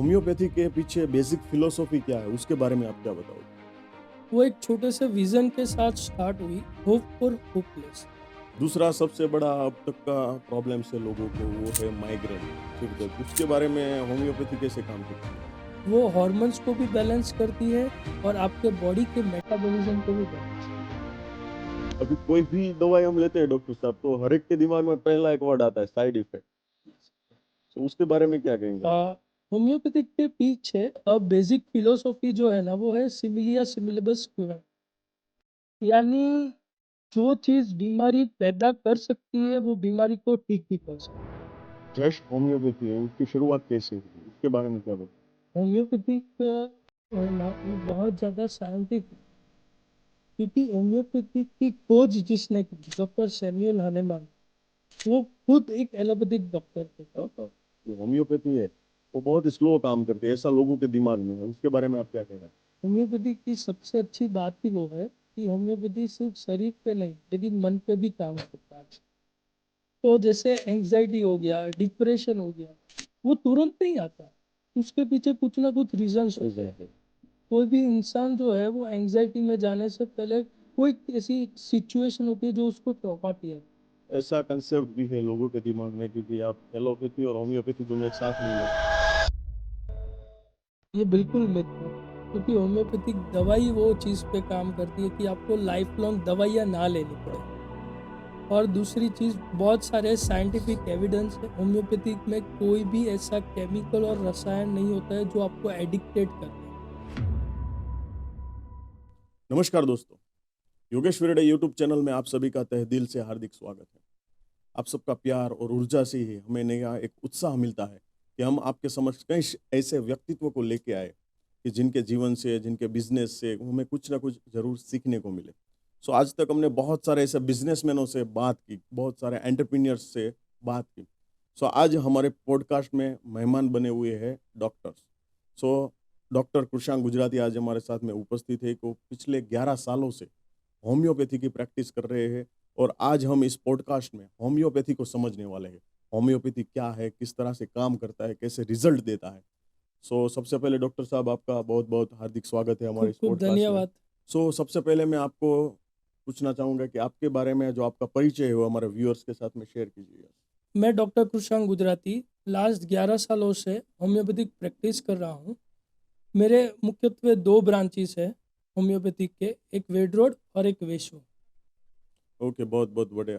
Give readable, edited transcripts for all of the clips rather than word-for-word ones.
Homeopathy के पीछे basic philosophy क्या है उसके बारे में आप क्या बताओगे? वो एक छोटे से विजन के साथ स्टार्ट हुई, होप फॉर होपलेस। दूसरा सबसे बड़ा अब तक का प्रॉब्लम से लोगों को वो है माइग्रेन, सिर दर्द। उसके बारे में होम्योपैथी कैसे काम करती है? वो हॉर्मोन्स को भी बैलेंस करती है और आपके बॉडी के मेटाबॉलिज्म को भी बैलेंस। अभी कोई भी दवाई हम लेते हैं डॉक्टर साहब, तो हर एक के दिमाग में पहला एक वर्ड आता है, साइड इफेक्ट। तो उसके बारे में क्या कहेंगे आप? होम्योपैथिक के पीछे बेसिक फिलोसॉफी जो है ना, वो है सिमिलिया सिमिलबस क्यूरेंट। यानी जो चीज बीमारी पैदा कर सकती है वो बीमारी को ठीक भी कर सकती है। जस्ट होम्योपैथी है, उसकी शुरुआत कैसे हुई उसके बारे में क्या बताओ? होम्योपैथिक है ना, वो बहुत ज्यादा साइंटिफिक, क्योंकि होम्योपैथी की खोज जिसने की, डॉक्टर सैमुअल हनेमान, वो खुद एक एलोपैथिक डॉक्टर थे। जो होम्योपैथी है वो बहुत स्लो काम करती है, ऐसा लोगों के दिमाग में है। उसके बारे में आप क्या कहना है? होम्योपैथी की सबसे अच्छी बात ही वो है कि होम्योपैथी सिर्फ शरीर पे नहीं लेकिन मन पे भी काम करता है। तो जैसे एंग्जाइटी हो गया, डिप्रेशन हो गया, वो तुरंत नहीं आता, उसके पीछे कुछ ना कुछ रीजन होते हैं। कोई भी इंसान जो है वो एंग्जाइटी में जाने से पहले कोई ऐसी सिचुएशन होती है जो उसको टोकाती है। ऐसा कंसेप्ट भी है लोगों के दिमाग में, क्योंकि आप एलोपैथी और होम्योपैथी दोनों एक साथ नहीं लेते। ये बिल्कुल मिथ है, क्योंकि होम्योपैथिक दवाई वो चीज़ पे काम करती है कि आपको लाइफ लॉन्ग दवाइयाँ ना लेनी पड़े। और दूसरी चीज़, बहुत सारे साइंटिफिक एविडेंस है होम्योपैथिक में कोई भी ऐसा केमिकल और रसायन नहीं होता है जो आपको एडिक्टेड कर दे। नमस्कार दोस्तों, योगेश विरडे यूट्यूब चैनल में आप सभी का तहे दिल से हार्दिक स्वागत है। आप सबका प्यार और ऊर्जा से ही हमें नया एक उत्साह मिलता है कि हम आपके समक्ष कई ऐसे व्यक्तित्व को लेके आए कि जिनके जीवन से, जिनके बिजनेस से हमें कुछ ना कुछ जरूर सीखने को मिले। सो आज तक हमने बहुत सारे ऐसे बिजनेसमैनों से बात की, बहुत सारे एंटरप्रेन्योर्स से बात की। सो आज हमारे पॉडकास्ट में मेहमान बने हुए हैं डॉक्टर्स। सो डॉक्टर कृषांक गुजराती आज हमारे साथ में उपस्थित है, को पिछले 11 सालों से होम्योपैथी की प्रैक्टिस कर रहे हैं। और आज हम इस पॉडकास्ट में होम्योपैथी को समझने वाले हैं। होम्योपैथी क्या है, किस तरह से काम करता है, कैसे रिजल्ट देता है। सो सबसे पहले डॉक्टर साहब, आपका बहुत बहुत हार्दिक स्वागत है हमारे खूब इस खूब पॉडकास्ट में। धन्यवाद। सो सबसे पहले मैं आपको पूछना चाहूँगा कि आपके बारे में जो आपका परिचय है वो हमारे व्यूअर्स के साथ में शेयर कीजिएगा। मैं डॉक्टर कृषांक गुजराती लास्ट 11 सालों से होम्योपैथिक प्रैक्टिस कर रहा हूँ। मेरे मुख्यत्वे दो ब्रांचेस है होम्योपैथिक के, एक वेड रोड और एक वेशो। ओके, बहुत बहुत बढ़िया।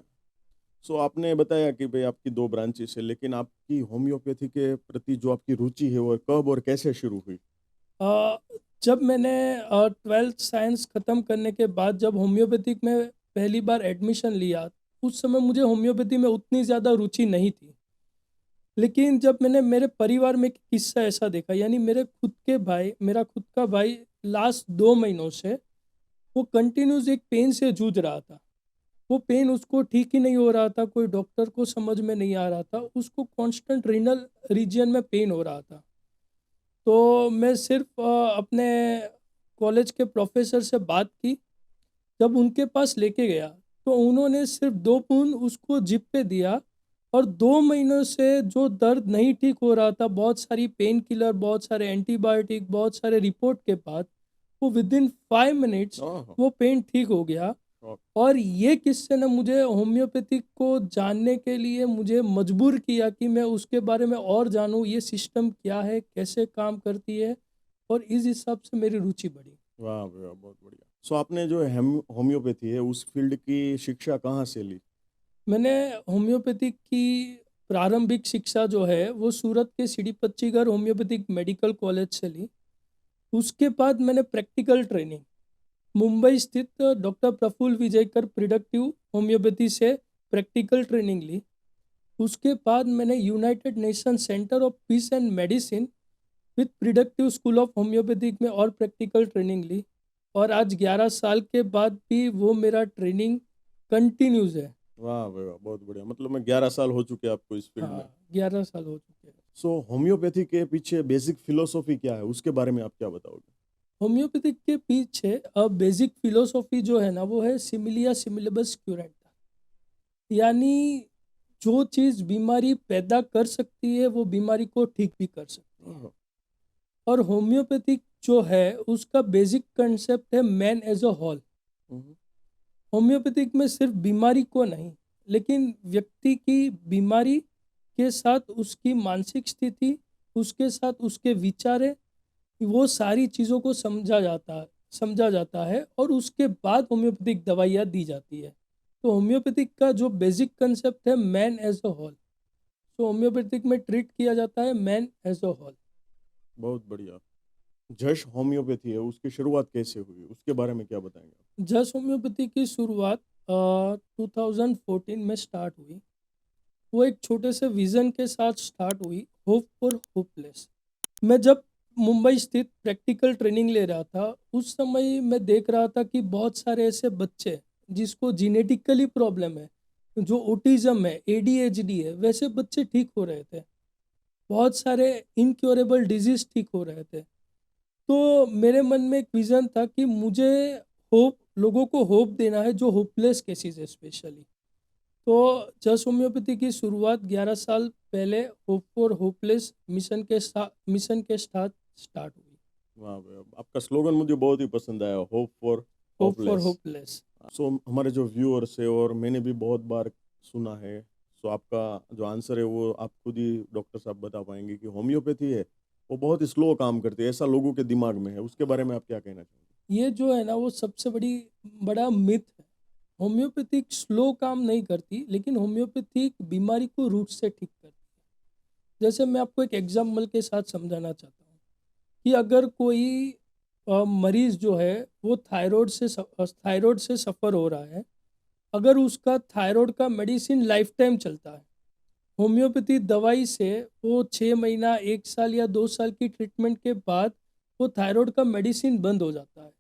सो आपने बताया कि भाई आपकी दो ब्रांचेस है, लेकिन आपकी होम्योपैथी के प्रति जो आपकी रुचि है वो कब और कैसे शुरू हुई? अ, जब मैंने 12th साइंस ख़त्म करने के बाद जब होम्योपैथिक में पहली बार एडमिशन लिया, उस समय मुझे होम्योपैथी में उतनी ज़्यादा रुचि नहीं थी। लेकिन जब मैंने मेरे परिवार में एक किस्सा ऐसा देखा, यानी मेरा खुद का भाई लास्ट 2 महीनों से वो कंटिन्यूस एक पेन से जूझ रहा था। वो पेन उसको ठीक ही नहीं हो रहा था, कोई डॉक्टर को समझ में नहीं आ रहा था, उसको कांस्टेंट रीनल रीजन में पेन हो रहा था। तो मैं सिर्फ अपने कॉलेज के प्रोफेसर से बात की। जब उनके पास लेके गया तो उन्होंने सिर्फ 2 बूंद उसको जिप पे दिया, और 2 महीनों से जो दर्द नहीं ठीक हो रहा था, बहुत सारी पेन किलर, बहुत सारे एंटीबायोटिक, बहुत सारे रिपोर्ट के बाद वो विद इन 5 मिनट्स ओह, वो पेन ठीक हो गया। ओह, और ये किस्से ने मुझे होम्योपैथिक को जानने के लिए मुझे मजबूर किया कि मैं उसके बारे में और जानूँ, ये सिस्टम क्या है, कैसे काम करती है, और इस हिसाब से मेरी रुचि बढ़ी। वाह वाह, बहुत बढ़िया। सो आपने जो होम्योपैथी है उस फील्ड की शिक्षा कहाँ से ली? मैंने होम्योपैथिक की प्रारंभिक शिक्षा जो है वो सूरत के CD Pachchigar homoeopathic medical college से ली। उसके बाद मैंने प्रैक्टिकल ट्रेनिंग मुंबई स्थित doctor Prafull Vijayakar predictive homoeopathy से प्रैक्टिकल ट्रेनिंग ली। उसके बाद मैंने United Nation Centre of Peace and Medicine with predictive school of homoeopathic में और प्रैक्टिकल ट्रेनिंग ली। और आज 11 साल के बाद भी वो मेरा ट्रेनिंग कंटिन्यूज है। वाह भाई वाह, बहुत बढ़िया। मतलब मैं 11 साल हो चुके हैं आपको इस फील्ड में। हाँ, 11 साल हो चुके हैं। सो होम्योपैथी के पीछे बेसिक फिलोसॉफी क्या है उसके बारे में आप क्या बताओगे? होम्योपैथिक के पीछे बेसिक फिलोसॉफी जो है ना, वो है सिमिलिया सिमिलबस क्यूरेंटा। यानी जो चीज़ बीमारी पैदा कर सकती है वो बीमारी को ठीक भी कर सकती है। और होम्योपैथिक जो है उसका बेसिक कंसेप्ट है मैन एज अ होल। हम्म, होम्योपैथिक में सिर्फ बीमारी को नहीं, लेकिन व्यक्ति की बीमारी के साथ उसकी मानसिक स्थिति, उसके साथ उसके विचार, वो सारी चीज़ों को समझा जाता है और उसके बाद होम्योपैथिक दवाइयाँ दी जाती है। तो होम्योपैथिक का जो बेसिक कंसेप्ट है मैन एज अ होल, तो होम्योपैथिक में ट्रीट किया जाता है मैन एज अ होल। बहुत बढ़िया। जश होम्योपैथी है, उसकी शुरुआत कैसे हुई, उसके बारे में क्या बताएंगे आप? जस होम्योपैथी की शुरुआत 2014 में स्टार्ट हुई। वो एक छोटे से विज़न के साथ स्टार्ट हुई, होप फॉर होपलेस। मैं जब मुंबई स्थित प्रैक्टिकल ट्रेनिंग ले रहा था, उस समय मैं देख रहा था कि बहुत सारे ऐसे बच्चे जिसको जेनेटिकली प्रॉब्लम है, जो ऑटिज्म है, एडीएचडी है, वैसे बच्चे ठीक हो रहे थे। बहुत सारे इनक्योरेबल डिजीज ठीक हो रहे थे। तो मेरे मन में एक विज़न था कि मुझे होप, लोगों को होप देना है जो होपलेस केसेस है स्पेशली। तो जस होम्योपैथी की शुरुआत 11 साल पहले होप फॉर होपलेस मिशन के साथ स्टार्ट हुई। वाह वाह, आपका स्लोगन मुझे बहुत ही पसंद आया, hope for hope for hopeless. Hopeless. So हमारे जो व्यूअर्स है और मैंने भी बहुत बार सुना है, सो आपका जो आंसर है वो आप खुद ही डॉक्टर साहब बता पाएंगे कि होम्योपैथी है वो बहुत ही स्लो काम करती है, ऐसा लोगों के दिमाग में है, उसके बारे में आप क्या कहना चाहेंगे? ये जो है ना वो सबसे बड़ा मिथ है। होम्योपैथिक स्लो काम नहीं करती, लेकिन होम्योपैथिक बीमारी को रूट से ठीक करती है। जैसे मैं आपको एक एग्जाम्पल के साथ समझाना चाहता हूँ कि अगर कोई मरीज जो है वो थायराइड से सफ़र हो रहा है, अगर उसका थायराइड का मेडिसिन लाइफ टाइम चलता है, होम्योपैथी दवाई से वो 6 महीना, 1 साल या 2 साल की ट्रीटमेंट के बाद वो थायराइड का मेडिसिन बंद हो जाता है।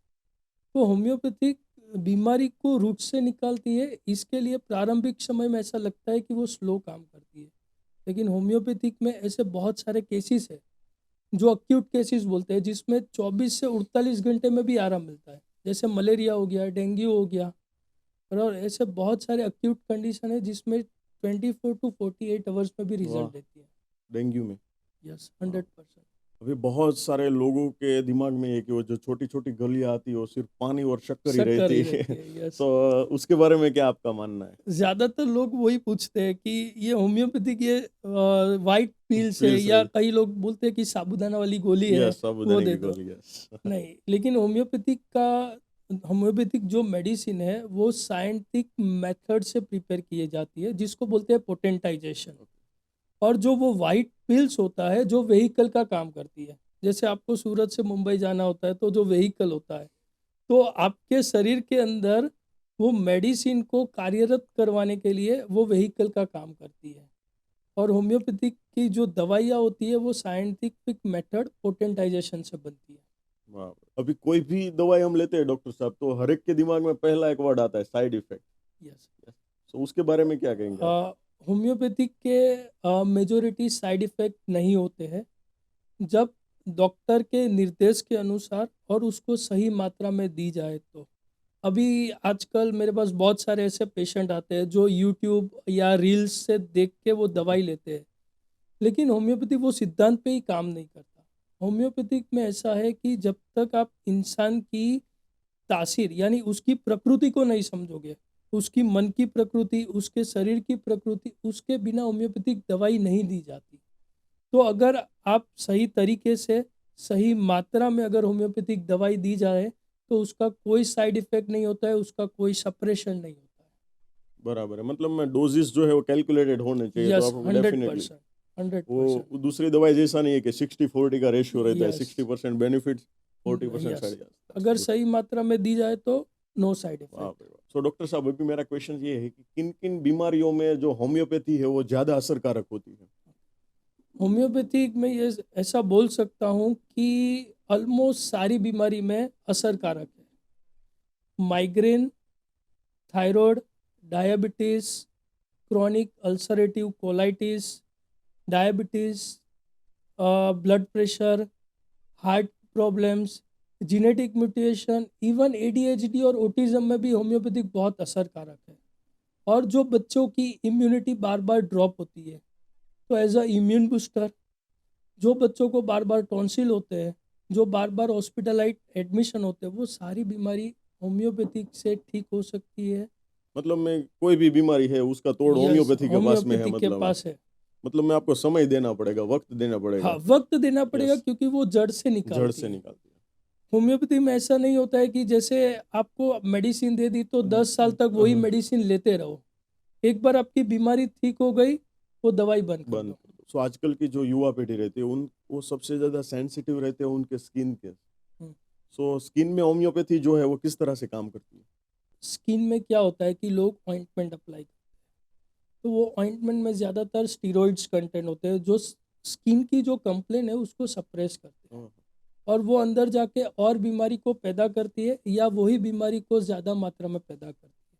तो होम्योपैथिक बीमारी को रूट से निकालती है। इसके लिए प्रारंभिक समय में ऐसा लगता है कि वो स्लो काम करती है, लेकिन होम्योपैथिक में ऐसे बहुत सारे केसेस है जो अक्यूट केसेस बोलते हैं, जिसमें 24 से 48 घंटे में भी आराम मिलता है। जैसे मलेरिया हो गया, डेंगू हो गया, और ऐसे बहुत सारे अक्यूट कंडीशन है जिसमें 24 to 48 आवर्स में भी वाह, रिजल्ट देती है। डेंगू में? यस, वाह। 100%। अभी बहुत सारे लोगों के दिमाग में है कि वो जो छोटी छोटी गलियां आती है वो सिर्फ पानी और शक्कर ही शक्कर रहती ही है। रहती है, यस। तो उसके बारे में क्या आपका मानना है? ज़्यादातर लोग वही पूछते हैं कि ये होम्योपैथिक, ये वाइट पिल्स है, फील्स या है। कई लोग बोलते हैं कि साबूदाना वाली गोली है, यस, वो साबूदाने दे की दो। गोली, यस। नहीं, लेकिन होम्योपैथिक जो मेडिसिन है वो साइंटिफिक मेथड से प्रिपेयर की जाती है, जिसको बोलते हैं पोटेंटाइजेशन। और जो वो वाइट पिल्स होता है जो व्हीकल का काम करती है। जैसे आपको सूरत से मुंबई जाना होता है, तो जो व्हीकल होता है, तो आपके शरीर के अंदर वो मेडिसिन को कार्यरत करवाने के लिए वो व्हीकल का काम करती है। और होम्योपैथिक की जो दवाइयाँ होती है वो साइंटिफिक मेथड पोटेंटाइजेशन से बनती है। वाह। अभी कोई भी दवाई हम लेते हैं डॉक्टर साहब, तो हर एक के दिमाग में पहला एक वर्ड आता है, साइड इफेक्ट। यस। तो उसके बारे में क्या कहेंगे आप? होम्योपैथिक के मेजोरिटी साइड इफेक्ट नहीं होते हैं, जब डॉक्टर के निर्देश के अनुसार और उसको सही मात्रा में दी जाए तो। अभी आजकल मेरे पास बहुत सारे ऐसे पेशेंट आते हैं जो यूट्यूब या रील्स से देख के वो दवाई लेते हैं, लेकिन होम्योपैथी वो सिद्धांत पे ही काम नहीं करता। होम्योपैथिक में ऐसा है कि जब तक आप इंसान की तासीर यानी उसकी प्रकृति को नहीं समझोगे, उसकी मन की प्रकृति, उसके शरीर की प्रकृति, उसके बिना होम्योपैथिक दवाई नहीं दी जाती। तो अगर आप सही तरीके से, सही मात्रा में अगर होम्योपैथिक दवाई दी जाए, तो उसका कोई साइड इफ़ेक्ट नहीं होता है, उसका कोई सप्रेशन नहीं होता है। बराबर है, मतलब मैं डोजेस जो है वो कैलकुलेटेड होने चाहिए, तो यस, आपको डेफिनेटली 100%, 100%। वो दूसरी दवाई जैसा नहीं है कि 60-40 का रेशियो रहता है, यस, 60% बेनिफिट्स, 40% यस। साइड। अगर सही मात्रा में दी जाए तो नो साइड वाह इफ़ेक्ट। भाई वाह। सो डॉक्टर साहब, अभी मेरा क्वेश्चन ये है कि किन किन बीमारियों में जो होम्योपैथी है वो ज्यादा असरकारक होती है? होम्योपैथिक में ये ऐसा बोल सकता हूँ कि ऑलमोस्ट सारी बीमारी में असरकारक है। Migraine, thyroid, diabetes, chronic ulcerative colitis, diabetes, blood pressure, heart problems, genetic mutation, even ADHD और ऑटिज्म में भी होम्योपैथिक बहुत असरकारक है। और जो बच्चों की इम्यूनिटी बार बार ड्रॉप होती है, तो एज अ इम्यून बूस्टर, जो बच्चों को बार बार टॉन्सिल होते हैं, जो बार बार हॉस्पिटलाइज एडमिशन होते हैं, वो सारी बीमारी होम्योपैथिक से ठीक हो सकती है। मतलब मैं कोई भी बीमारी है उसका तोड़ यस, होम्योपैथी के पास में है होम्योपैथिक के मतलब पास है। मतलब मैं आपको समय देना पड़ेगा, वक़्त देना हाँ, पड़ेगा। वक्त देना पड़ेगा यस, क्योंकि वो जड़ से जड़ निकालती से है। निकालती है। होम्योपैथी में ऐसा नहीं होता है कि जैसे आपको मेडिसिन दे दी तो 10 साल तक वही हाँ, मेडिसिन लेते रहो। एक बार आपकी बीमारी ठीक हो गई, वो दवाई बंद कर बंद दो। कर दो। सो आजकल की जो युवा पीढ़ी रहती है उन वो सबसे ज़्यादा सेंसिटिव रहते हैं उनके स्किन के। हम्म। सो स्किन में होम्योपैथी जो है वो किस तरह से काम करती है? स्किन में क्या होता है कि लोग ऑइंटमेंट अप्लाई करते हैं, तो वो ऑइंटमेंट में ज़्यादातर स्टीरॉइड्स कंटेंट होते हैं जो स्किन की जो कंप्लेन है उसको सप्रेस करते हैं, हाँ, और वो अंदर जाके और बीमारी को पैदा करती है या वही बीमारी को ज़्यादा मात्रा में पैदा करती है।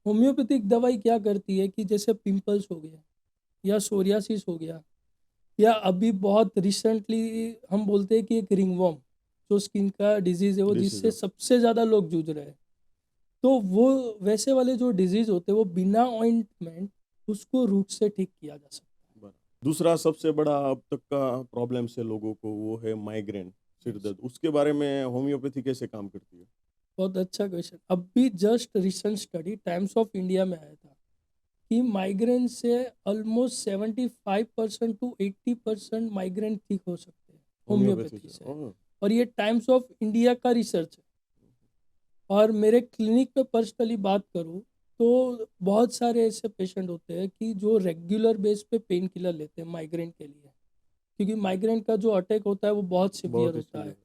होम्योपैथिक दवाई क्या करती है कि जैसे पिंपल्स हो गया या सोरियासिस हो गया, या अभी बहुत रिसेंटली हम बोलते हैं कि एक रिंगवर्म जो स्किन का डिजीज़ है, वो डिसीज़ जिससे है। सबसे ज़्यादा लोग जूझ रहे हैं। तो वो वैसे वाले जो डिजीज़ होते हैं वो बिना ऑइंटमेंट उसको रूट से ठीक किया जा सकता बरा दूसरा सबसे बड़ा अब तक का प्रॉब्लम से लोगों को वो है माइग्रेन, है। सिर यस, दर्द। उसके बारे में होम्योपैथी कैसे काम करती है? बहुत अच्छा क्वेश्चन। अभी just recent study times of India में आया था कि माइग्रेन से ऑलमोस्ट 75% टू 80% माइग्रेन ठीक हो सकते हैं होम्योपैथी होम्योपैथी से? से। ओह! और ये टाइम्स ऑफ इंडिया का रिसर्च है। और मेरे क्लिनिक पे पर्सनली बात करूँ तो बहुत सारे ऐसे पेशेंट होते हैं कि जो रेगुलर बेस पे पेन किलर लेते हैं माइग्रेन के लिए, क्योंकि माइग्रेन का जो अटैक होता है वो बहुत सिवियर बहुत ही होता है। सीवियर।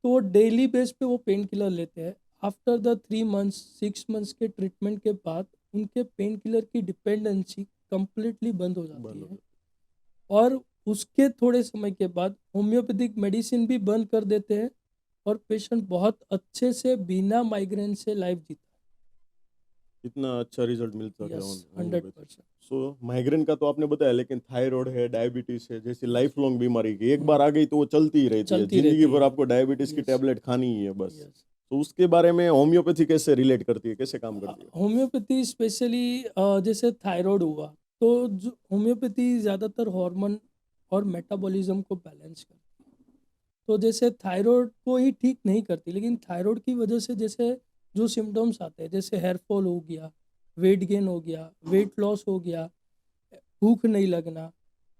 तो वो डेली बेस पे वो पेन किलर लेते हैं। आफ्टर द 3 मंथ्स 6 मंथ्स के ट्रीटमेंट के बाद उनके पेन किलर की डिपेंडेंसी कंप्लीटली बंद हो जाती बंद हो है। जाती और उसके थोड़े समय के बाद होम्योपैथिक मेडिसिन भी बंद कर देते हैं, और पेशेंट बहुत अच्छे से बिना माइग्रेन से लाइफ जीता है। इतना अच्छा रिज़ल्ट मिलता है। है यस, होम्योपैथी से। 100%। सो माइग्रेन का तो आपने बताया लेकिन थायराइड है, डायबिटीज़ है, जैसी यस। लाइफ लॉन्ग बीमारी की एक बार आ गई तो वो चलती ही रहती है। चलती ज़िंदगी रहती भर है। आपको डायबिटीज़ की यस। टैबलेट खानी ही है बस। यस। तो उसके बारे में होम्योपैथी कैसे रिलेट करती है, कैसे काम करती है? होम्योपैथी स्पेशली जैसे थायराइड हुआ, तो जो होम्योपैथी ज़्यादातर हार्मोन और मेटाबॉलिज्म को बैलेंस करती है। तो जैसे थायराइड को ही ठीक नहीं करती, लेकिन थायराइड की वजह से जैसे जो सिम्टम्स आते हैं, जैसे हेयर फॉल हो गया, वेट गेन हो गया, वेट लॉस हो गया, भूख नहीं लगना,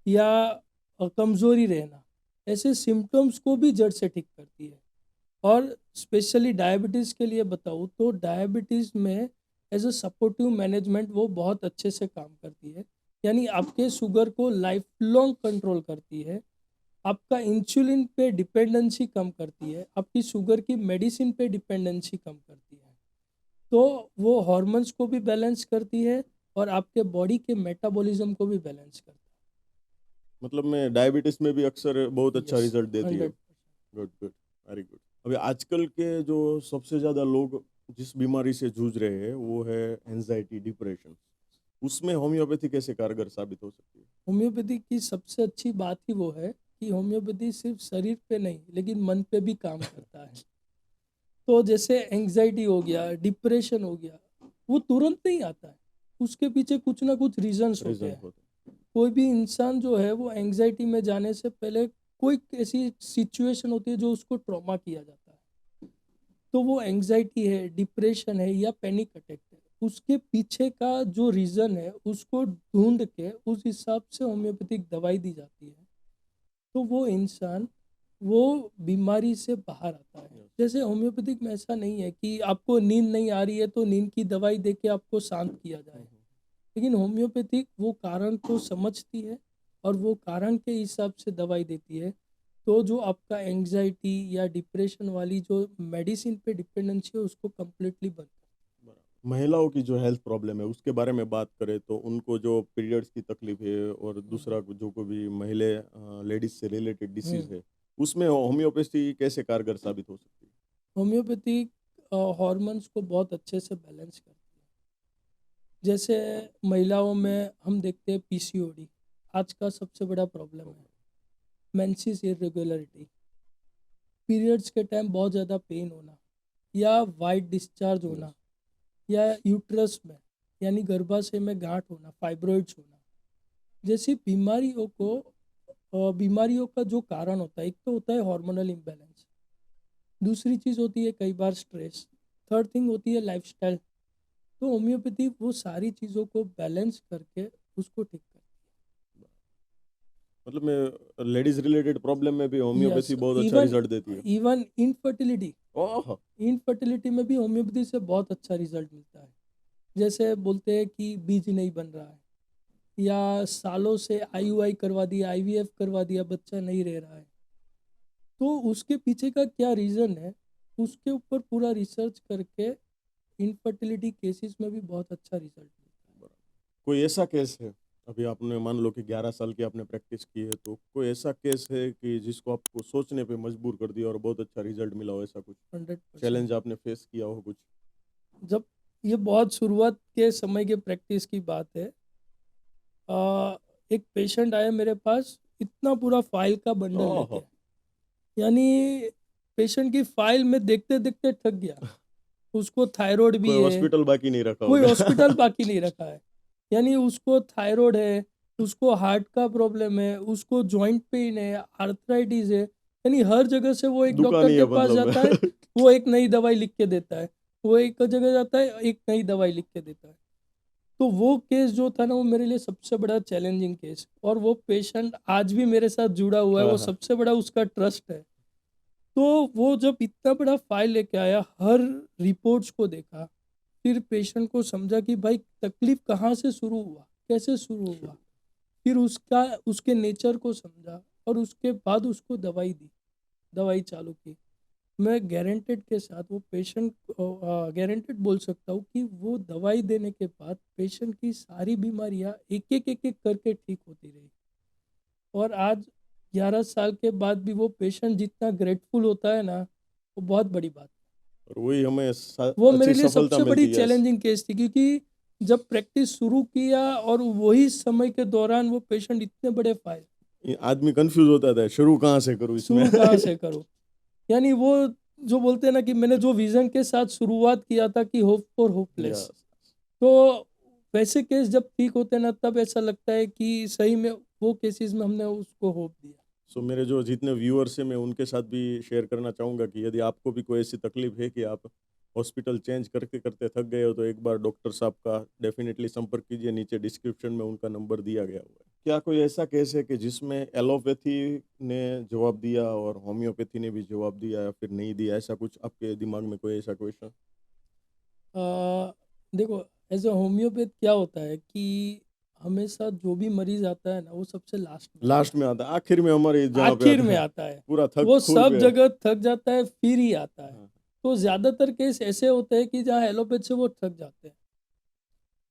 या कमज़ोरी रहना, ऐसे सिम्टम्स को भी जड़ से ठीक करती है। और स्पेशली डायबिटीज़ के लिए बताऊँ तो डायबिटीज़ में एज अ सपोर्टिव मैनेजमेंट वो बहुत अच्छे से काम करती है। यानी आपके शुगर को लाइफ लॉन्ग कंट्रोल करती है, आपका इंसुलिन पे डिपेंडेंसी कम करती है, आपकी शुगर की मेडिसिन पे डिपेंडेंसी कम करती है। तो वो हॉर्मोन्स को भी बैलेंस करती है और आपके बॉडी के मेटाबॉलिज्म को भी बैलेंस करता मतलब मैं डायबिटीज़ में भी अक्सर बहुत है। अच्छा यस, रिज़ल्ट देती है। 100%। Good, good, very good. अभी आजकल के जो सबसे ज़्यादा लोग जिस बीमारी से जूझ रहे हैं वो है एंजाइटी, डिप्रेशन। उसमें होम्योपैथी कैसे कारगर साबित हो सकती है? होम्योपैथी की सबसे अच्छी बात ही वो है कि होम्योपैथी सिर्फ शरीर पे नहीं लेकिन मन पे भी काम करता है। तो जैसे एंग्जाइटी हो गया, डिप्रेशन हो गया, वो तुरंत नहीं आता है, उसके पीछे कुछ ना कुछ रीजंस होते रीज़न हैं। होता कोई भी इंसान जो है वो एंग्जाइटी में जाने से पहले कोई ऐसी सिचुएशन होती है जो उसको ट्रॉमा किया जाता है। तो वो एंग्जाइटी है, डिप्रेशन है या पैनिक अटैक है, उसके पीछे का जो रीज़न है उसको ढूंढ के उस हिसाब से होम्योपैथिक दवाई दी जाती है। तो वो इंसान वो बीमारी से बाहर आता है। है। जैसे होम्योपैथिक में ऐसा नहीं है कि आपको नींद नहीं आ रही है तो नींद की दवाई दे के आपको शांत किया जाए। लेकिन होम्योपैथिक वो कारण को समझती है और वो कारण के हिसाब से दवाई देती है। तो जो आपका एंग्जाइटी या डिप्रेशन वाली जो मेडिसिन पे डिपेंडेंसी है उसको कंप्लीटली बंद कर। बराबर। महिलाओं की जो हेल्थ प्रॉब्लम है उसके बारे में बात करें तो उनको जो पीरियड्स की तकलीफ है और दूसरा जो कोई भी महिले लेडीज से रिलेटेड डिसीज हम्म। है उसमें होम्योपैथी कैसे कारगर साबित हो सकती है? होम्योपैथिक हॉर्मोन्स को बहुत अच्छे से बैलेंस करती है। जैसे महिलाओं में हम देखते हैं पीसीओडी आज का सबसे बड़ा प्रॉब्लम है। मेंसेस इरेगुलरिटी, पीरियड्स के टाइम बहुत ज़्यादा पेन होना, या वाइट डिस्चार्ज यस। होना, या यूट्रस में यानी गर्भाशय में गांठ होना, फाइब्रॉइड्स होना, जैसी बीमारियों को बीमारियों का जो कारण होता है, एक तो होता है हार्मोनल इम्बैलेंस, दूसरी चीज़ होती है कई बार स्ट्रेस, थर्ड थिंग होती है लाइफस्टाइल। तो होम्योपैथी वो सारी चीज़ों को बैलेंस करके उसको ठीक करती मतलब मैं लेडीज रिलेटेड प्रॉब्लम में भी है। यस, होम्योपैथी बहुत अच्छा इवन रिजल्ट देती है। इवन इनफर्टिलिटी, ओह, इनफर्टिलिटी में भी होम्योपैथी से बहुत अच्छा रिजल्ट मिलता है। जैसे बोलते हैं कि बीज नहीं बन रहा है, या सालों से आईयूआई करवा दिया, आईवीएफ करवा दिया, बच्चा नहीं रह रहा है, तो उसके पीछे का क्या रीज़न है, उसके ऊपर पूरा रिसर्च करके इनफर्टिलिटी केसेस में भी बहुत अच्छा रिजल्ट मिलता है। कोई ऐसा केस है, अभी आपने मान लो कि 11 साल की आपने प्रैक्टिस की है, तो कोई ऐसा केस है कि जिसको आपको सोचने पे मजबूर कर दिया और बहुत अच्छा रिजल्ट मिला हो, ऐसा कुछ 100%। चैलेंज आपने फेस किया हो कुछ? जब ये बहुत शुरुआत के समय के प्रैक्टिस की बात है, एक पेशेंट आया मेरे पास इतना पूरा फाइल का बंडल ओह, लेके, यानी पेशेंट की फाइल में देखते देखते थक गया। उसको थायराइड भी कोई है, हॉस्पिटल बाकी नहीं रखा कोई होगा। हॉस्पिटल बाकी नहीं रखा है, यानी उसको थायराइड है, उसको हार्ट का प्रॉब्लम है, उसको जॉइंट पेन है, आर्थराइटिस है, यानी हर जगह से वो एक दुकान डॉक्टर ही के है पास मतलब जाता है, में। वो एक नई दवाई लिख के देता है, वो एक जगह जाता है, एक नई दवाई लिख के देता है। तो वो केस जो था ना, वो मेरे लिए सबसे बड़ा चैलेंजिंग केस, और वो पेशेंट आज भी मेरे साथ जुड़ा हुआ है, हाँ वो हाँ। सबसे बड़ा उसका ट्रस्ट है। तो वो जब इतना बड़ा फाइल लेके आया, हर रिपोर्ट्स को देखा, फिर पेशेंट को समझा कि भाई तकलीफ कहाँ से शुरू हुआ, कैसे शुरू हुआ, फिर उसका उसके नेचर को समझा, और उसके बाद उसको दवाई दी, दवाई चालू की। मैं गारंटेड के साथ वो पेशेंट, गारंटेड बोल सकता हूँ कि वो दवाई देने के बाद पेशेंट की सारी बीमारियां एक एक करके ठीक होती रही। और आज 11 साल के बाद भी वो पेशेंट जितना ग्रेटफुल होता है ना, वो बहुत बड़ी बात है। और वही हमें वो अच्छी मेरे लिए सफलता सबसे बड़ी मिलती है। यस। चैलेंजिंग केस थी, क्योंकि जब प्रैक्टिस शुरू किया और वही समय के दौरान वो पेशेंट इतने बड़े फाइल, आदमी कंफ्यूज होता था, शुरू कहाँ से करूँ इसमें। शुरू कहाँ से करूँ, यानी वो जो बोलते हैं ना कि मैंने जो विजन के साथ शुरुआत किया था कि होप फॉर होपलेस, यस। तो वैसे केस जब ठीक होते हैं ना, तब ऐसा लगता है कि सही में वो केसेस में हमने उसको होप दिया। सो मेरे जो जितने व्यूअर्स हैं, मैं उनके साथ भी शेयर करना चाहूँगा कि यदि आपको भी कोई ऐसी तकलीफ है कि आप हॉस्पिटल चेंज करते करते थक गए हो, तो एक बार डॉक्टर साहब का डेफिनेटली संपर्क कीजिए। नीचे डिस्क्रिप्शन में उनका नंबर दिया गया हुआ है। क्या कोई ऐसा केस है कि जिसमें एलोपैथी ने जवाब दिया और होम्योपैथी ने भी जवाब दिया या फिर नहीं दिया, ऐसा कुछ आपके दिमाग में कोई ऐसा क्वेश्चन? देखो, एज अ होम्योपैथ क्या होता है कि हमेशा जो भी मरीज आता है ना, वो सबसे लास्ट में आता लास्ट है, में आता है, आखिर में हमारे जहाँ पे आखिर आता में है। आता है, पूरा थक वो खूर सब पे। जगह थक जाता है फिर ही आता है। हाँ। तो ज़्यादातर केस ऐसे होते हैं कि जहाँ एलोपैथ से वो थक जाते हैं।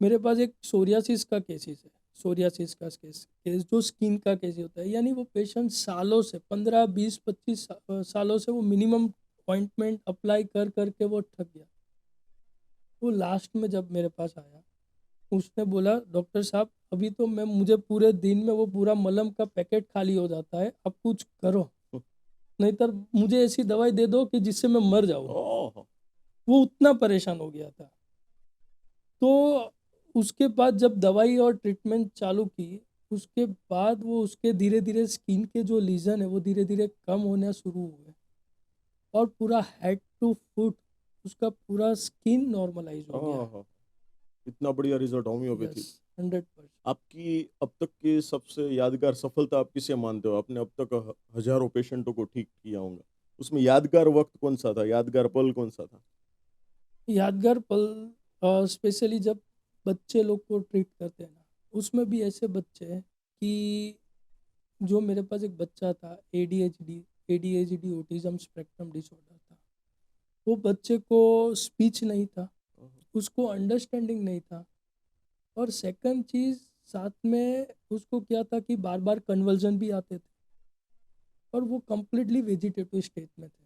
मेरे पास एक सोरियासिस का केसेस है, सोरियासिस का केस केस जो स्किन का केस होता है, यानी वो पेशेंट सालों से 15 20 25 सालों से वो मिनिमम ऑइंटमेंट अप्लाई कर करके वो थक गया। वो लास्ट में जब मेरे पास आया, उसने बोला डॉक्टर साहब, अभी तो मैं मुझे पूरे दिन में वो पूरा मलहम का पैकेट खाली हो जाता है, अब कुछ करो, नहीं तो मुझे ऐसी दवाई दे दो कि जिससे मैं मर जाऊँ। ओह। वो उतना परेशान हो गया था। तो उसके बाद जब दवाई और ट्रीटमेंट चालू की, उसके बाद वो उसके धीरे धीरे स्किन के जो लीजन है वो धीरे धीरे कम होना शुरू हुए, और पूरा हेड टू फुट उसका पूरा स्किन नॉर्मलाइज हो गया है। ओह, इतना बढ़िया रिजल्ट यस, होम्योपैथी। 100%। आपकी अब तक की सबसे यादगार सफलता आप किसे मानते हो? आपने अब तक हजारों पेशेंटों को ठीक किया होगा, उसमें यादगार वक्त कौन सा था, यादगार पल कौन सा था? यादगार पल, स्पेशली जब बच्चे लोग को ट्रीट करते हैं ना, उसमें भी ऐसे बच्चे हैं कि जो मेरे पास एक बच्चा था, ADHD, ADHD autism spectrum disorder था। वो बच्चे को स्पीच नहीं था, उसको अंडरस्टैंडिंग नहीं था, और सेकंड चीज़, साथ में उसको क्या था कि बार बार कन्वर्जन भी आते थे, और वो कम्प्लीटली वेजिटेटिव स्टेट में थे।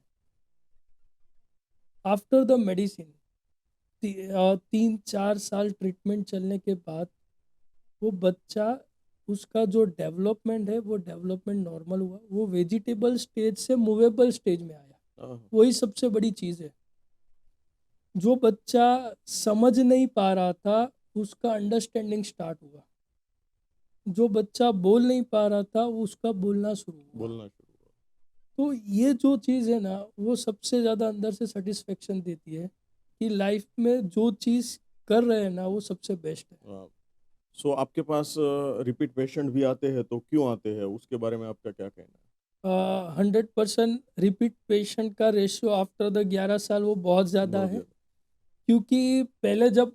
आफ्टर द मेडिसिन 3 4 साल ट्रीटमेंट चलने के बाद, वो बच्चा, उसका जो डेवलपमेंट है वो डेवलपमेंट नॉर्मल हुआ, वो वेजिटेबल स्टेज से मूवेबल स्टेज में आया। हाँ। वही सबसे बड़ी चीज़ है। जो बच्चा समझ नहीं पा रहा था, उसका अंडरस्टैंडिंग स्टार्ट हुआ। जो बच्चा बोल नहीं पा रहा था उसका बोलना शुरू हुआ। बोलना शुरू हुआ। तो ये जो चीज़ है ना वो सबसे ज़्यादा अंदर से सेटिस्फेक्शन देती है कि लाइफ में जो चीज़ कर रहे हैं ना वो सबसे बेस्ट है। हाँ। सो आपके पास रिपीट पेशेंट भी आते हैं, तो क्यों आते हैं? उसके बारे में आपका क्या कहना है? 100% रिपीट पेशेंट का रेशियो आफ्टर द 11 साल वो बहुत ज़्यादा बहुत है। ज़्यादा। क्योंकि पहले जब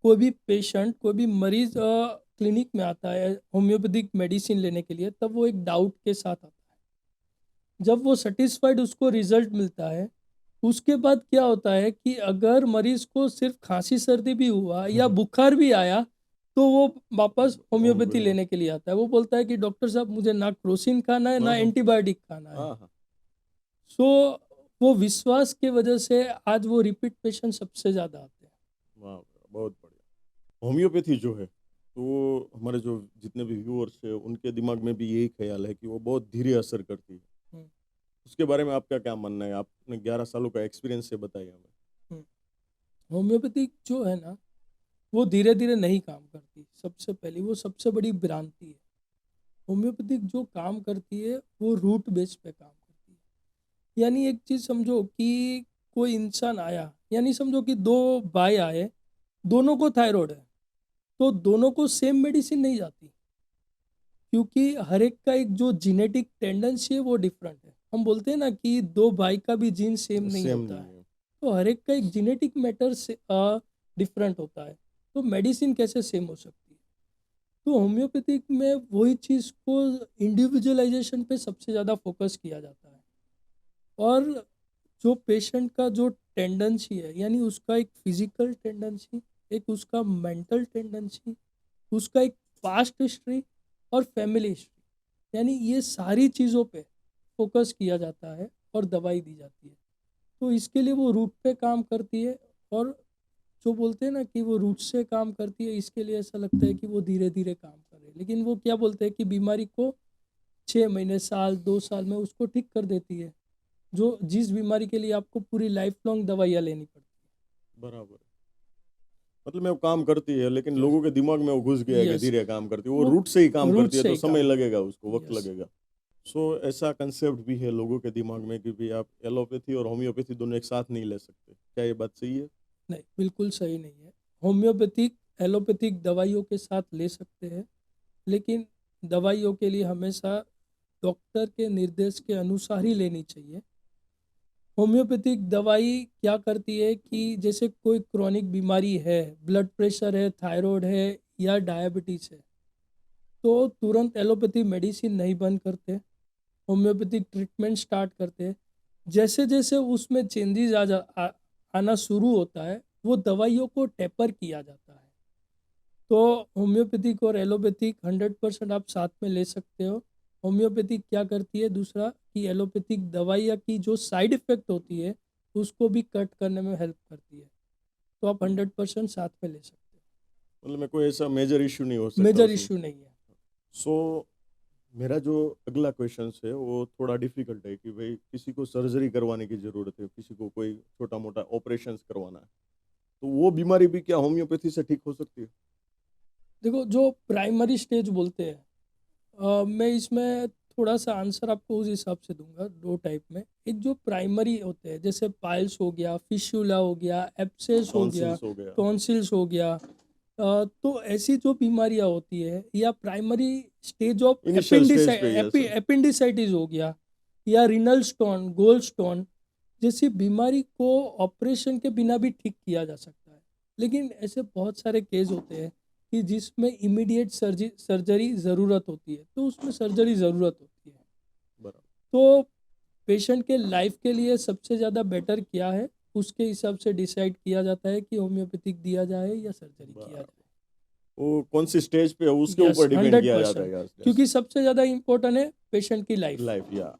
कोई भी पेशेंट कोई भी मरीज क्लिनिक में आता है होम्योपैथिक मेडिसिन लेने के लिए तब वो एक डाउट के साथ आता है। जब वो सेटिस्फाइड उसको रिजल्ट मिलता है उसके बाद क्या होता है कि अगर मरीज को सिर्फ खांसी सर्दी भी हुआ या बुखार भी आया तो वो वापस होम्योपैथी बिल्कुल। लेने के लिए आता है। वो बोलता है कि डॉक्टर साहब मुझे ना क्रोसिन खाना है हाँ, ना हाँ। एंटीबायोटिक खाना है। हाँ, हाँ। सो वो विश्वास की वजह से आज वो रिपीट पेशेंट सबसे ज़्यादा आते हैं। वाह! बहुत बढ़िया। होम्योपैथी जो है, तो हमारे जो जितने भी व्यूअर्स हैं, उनके दिमाग में भी यही ख़्याल है कि वो बहुत धीरे असर करती है। हम्म, उसके बारे में आपका क्या मानना है? आपने 11 सालों का एक्सपीरियंस से बताइए हमें। हम्म। होम्योपैथिक जो है ना वो धीरे धीरे नहीं काम करती। सबसे पहली वो सबसे बड़ी भ्रांति है। होम्योपैथिक जो काम करती है वो रूट बेस पे काम करती है। यानी एक चीज समझो कि कोई इंसान आया यानी समझो कि दो भाई आए दोनों को थायराइड है तो दोनों को सेम मेडिसिन नहीं जाती क्योंकि हर एक का एक जो जेनेटिक टेंडेंसी है वो डिफरेंट है। हम बोलते हैं ना कि दो भाई का भी जीन सेम नहीं सेम होता नहीं है। है। तो हर एक का एक जेनेटिक मैटर से डिफरेंट होता है। तो मेडिसिन कैसे सेम हो सकती है। तो होम्योपैथिक में वही चीज़ को इंडिविजुअलाइजेशन पे सबसे ज़्यादा फोकस किया जाता है। और जो पेशेंट का जो टेंडेंसी है यानी उसका एक फिजिकल टेंडेंसी एक उसका मेंटल टेंडेंसी उसका एक पास्ट हिस्ट्री और फैमिली हिस्ट्री यानी ये सारी चीज़ों पे फोकस किया जाता है और दवाई दी जाती है। तो इसके लिए वो रूट पे काम करती है। और जो बोलते हैं ना कि वो रूट से काम करती है इसके लिए ऐसा लगता है कि वो धीरे धीरे काम कर रही है लेकिन वो क्या बोलते हैं कि बीमारी को 6 महीने साल 2 साल में उसको ठीक कर देती है। जो जिस बीमारी के लिए आपको पूरी लाइफ लॉन्ग दवाइयाँ लेनी पड़ती बराबर। मतलब में वो काम करती है, लेकिन है। यस लोगों के दिमाग में वो घुस गया है कि यस धीरे काम करती है। वो वो रूट से ही काम रूट करती है, से तो ही समय काम लगेगा उसको, करती वक़्त है। यस लगेगा। सो ऐसा कंसेप्ट भी है लोगों के दिमाग में कि भई आप एलोपैथी और होम्योपैथी दोनों एक साथ नहीं ले सकते। क्या ये बात सही है? नहीं बिल्कुल सही नहीं है। होम्योपैथिक एलोपैथिक दवाइयों के साथ ले सकते हैं लेकिन दवाइयों के लिए हमेशा डॉक्टर के निर्देश के अनुसार ही लेनी चाहिए। होम्योपैथिक दवाई क्या करती है कि जैसे कोई क्रोनिक बीमारी है ब्लड प्रेशर है थायराइड है या डायबिटीज है तो तुरंत एलोपैथी मेडिसिन नहीं बंद करते। होम्योपैथिक ट्रीटमेंट स्टार्ट करते हैं। जैसे जैसे उसमें चेंजेस आना शुरू होता है वो दवाइयों को टेपर किया जाता है। तो होम्योपैथिक और एलोपैथिक 100% आप साथ में ले सकते हो। होम्योपैथिक क्या करती है दूसरा कि एलोपैथिक दवाइयाँ की जो साइड इफ़ेक्ट होती है उसको भी कट करने में हेल्प करती है। तो आप 100% साथ में ले सकते मतलब में कोई ऐसा मेजर इश्यू नहीं हो हो। सकता मेजर उसमें। इश्यू नहीं है। सो मेरा जो अगला क्वेश्चंस है वो थोड़ा डिफिकल्ट है कि भाई किसी को सर्जरी करवाने की ज़रूरत है, किसी को कोई छोटा-मोटा ऑपरेशंस करवाना है। तो वो बीमारी भी क्या होम्योपैथी से ठीक हो सकती है? देखो जो प्राइमरी स्टेज बोलते हैं मैं इसमें थोड़ा सा आंसर आपको उस हिसाब से दूंगा दो टाइप में। एक जो प्राइमरी होते हैं जैसे पाइल्स हो गया फिशुला हो गया एब्सेस हो गया टॉन्सिल्स हो गया। टॉन्सिल्स हो गया। तो ऐसी जो बीमारियां होती है या primary stage of initial stage पे यस। एपेंडिसाइटिस हो गया या रिनल स्टोन गोल स्टोन जैसी बीमारी को ऑपरेशन के बिना भी ठीक किया जा सकता है। लेकिन ऐसे बहुत सारे केस होते हैं कि जिसमें इमीडिएट सर्जरी ज़रूरत होती है तो उसमें सर्जरी ज़रूरत होती है। बराबर। तो पेशेंट के लाइफ के लिए सबसे ज़्यादा बेटर क्या है उसके हिसाब से डिसाइड किया जाता है कि होम्योपैथिक दिया जाए या सर्जरी किया बराबर। जाए। वो कौन सी स्टेज पे है उसके यस ऊपर डिपेंड हंड्रेड किया जाता है। Percent yes yes. क्योंकि सबसे ज़्यादा इम्पोर्टेंट है पेशेंट की लाइफ। लाइफ या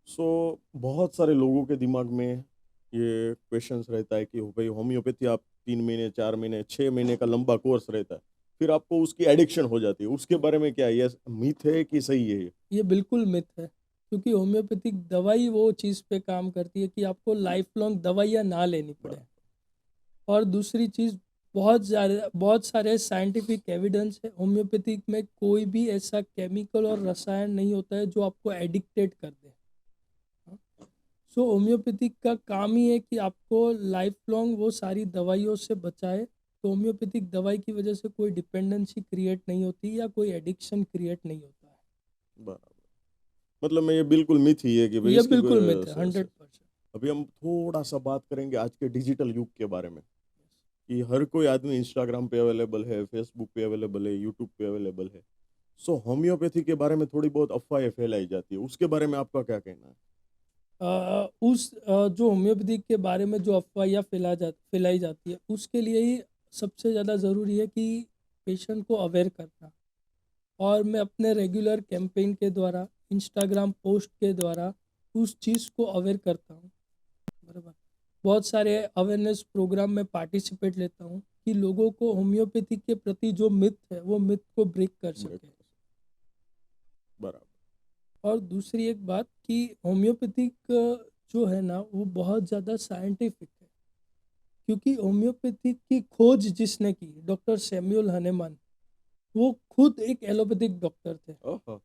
सो बहुत सारे लोगों के दिमाग में ये क्वेश्चंस रहता है कि भाई होम्योपैथी आप 3 महीने 4 महीने 6 महीने का लंबा कोर्स रहता है, फिर आपको उसकी एडिक्शन हो जाती है। उसके बारे में क्या ये मिथ है कि सही है ये? ये बिल्कुल मिथ है क्योंकि होम्योपैथिक दवाई वो चीज़ पे काम करती है कि आपको लाइफ लॉन्ग दवाइयाँ ना लेनी पड़े। बराबर। और दूसरी चीज़ बहुत सारे साइंटिफिक एविडेंस है, होम्योपैथिक में कोई भी ऐसा केमिकल और रसायन नहीं होता है जो आपको एडिक्टेड कर दे। सो होम्योपैथिक का काम ही है कि आपको लाइफ लॉन्ग वो सारी दवाइयों से बचाए। तो होम्योपैथिक दवाई की वजह से कोई डिपेंडेंसी क्रिएट नहीं होती या कोई एडिक्शन क्रिएट नहीं होता है। बराबर। मतलब मैं ये बिल्कुल मिथ ही है कि भाई ये इसकी बिल्कुल मिथ है, 100%। अभी हम थोड़ा सा बात करेंगे आज के डिजिटल युग के बारे में, कि हर कोई आदमी इंस्टाग्राम पे अवेलेबल है, फेसबुक पे अवेलेबल है, यूट्यूब पे अवेलेबल है। सो होम्योपैथी के बारे में थोड़ी बहुत अफवाहें फैलाई जाती है, उसके बारे में आपका क्या कहना है? जो होम्योपैथिक के बारे में जो अफवाह या फैलाई जाती है, उसके लिए ही सबसे ज़्यादा ज़रूरी है कि पेशेंट को अवेयर करना। और मैं अपने रेगुलर कैंपेन के द्वारा, इंस्टाग्राम पोस्ट के द्वारा उस चीज़ को अवेयर करता हूँ। बराबर। बहुत सारे अवेयरनेस प्रोग्राम में पार्टिसिपेट लेता हूँ कि लोगों को होम्योपैथी के प्रति जो मिथ है वो मिथ को ब्रेक कर सके। बराबर। और दूसरी एक बात कि होम्योपैथिक जो है ना वो बहुत ज़्यादा साइंटिफिक है, क्योंकि होम्योपैथिक की खोज जिसने की, डॉक्टर सैमुअल हनेमान, वो खुद एक एलोपैथिक डॉक्टर थे। ओहो।